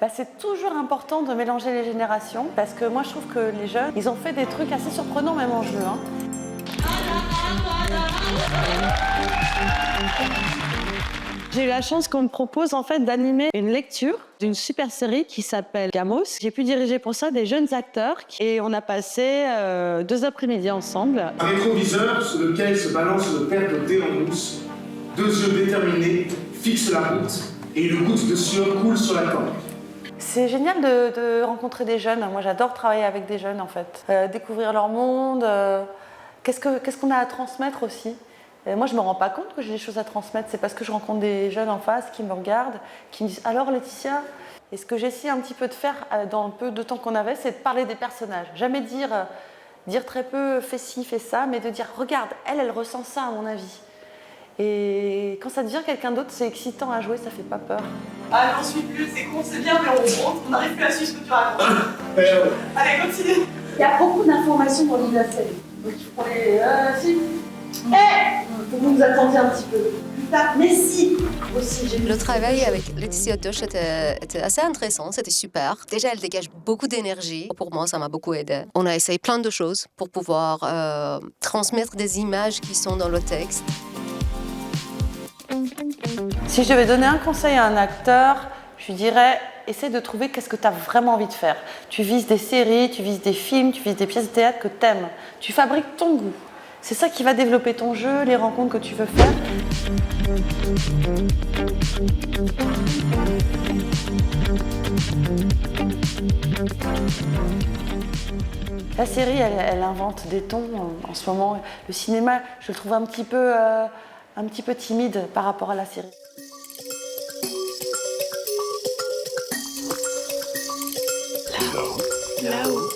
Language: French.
C'est toujours important de mélanger les générations parce que moi je trouve que les jeunes, ils ont fait des trucs assez surprenants même en jeu. J'ai eu la chance qu'on me propose en fait d'animer une lecture d'une super série qui s'appelle Gamos. J'ai pu diriger pour ça des jeunes acteurs et on a passé 2 après-midi ensemble. Un rétroviseur sur lequel se balance le père de thé en mousse. 2 yeux déterminés fixent la route et une goutte de sueur coule sur la tempe. C'est génial de rencontrer des jeunes. Moi, j'adore travailler avec des jeunes, en fait. Découvrir leur monde. Qu'est-ce qu'on a à transmettre aussi. Moi, je ne me rends pas compte que j'ai des choses à transmettre. C'est parce que je rencontre des jeunes en face qui me regardent, qui me disent « Alors, Laetitia ?» Et ce que j'essaie un petit peu de faire dans le peu de temps qu'on avait, c'est de parler des personnages. Jamais dire très peu « fais ci, fais ça », mais de dire « Regarde, elle ressent ça, à mon avis ». Et quand ça devient quelqu'un d'autre, c'est excitant à jouer, ça fait pas peur. Ah, j'en suis plus, c'est con, c'est bien, mais on n'arrive plus à suivre ce que tu racontes. Allez, continue. Il y a beaucoup d'informations dans l'île de la série. Donc il faut les... si. Faut que vous vous attendiez un petit peu. Plus tard, mais si aussi, Le travail avec Laetitia Doche était assez intéressant, c'était super. Déjà, elle dégage beaucoup d'énergie. Pour moi, ça m'a beaucoup aidé. On a essayé plein de choses pour pouvoir transmettre des images qui sont dans le texte. Si je devais donner un conseil à un acteur, je lui dirais essaie de trouver qu'est-ce que tu as vraiment envie de faire. Tu vises des séries, tu vises des films, tu vises des pièces de théâtre que tu aimes. Tu fabriques ton goût. C'est ça qui va développer ton jeu, les rencontres que tu veux faire. La série, elle invente des tons en ce moment. Le cinéma, je le trouve un petit peu timide par rapport à la série. Là-haut.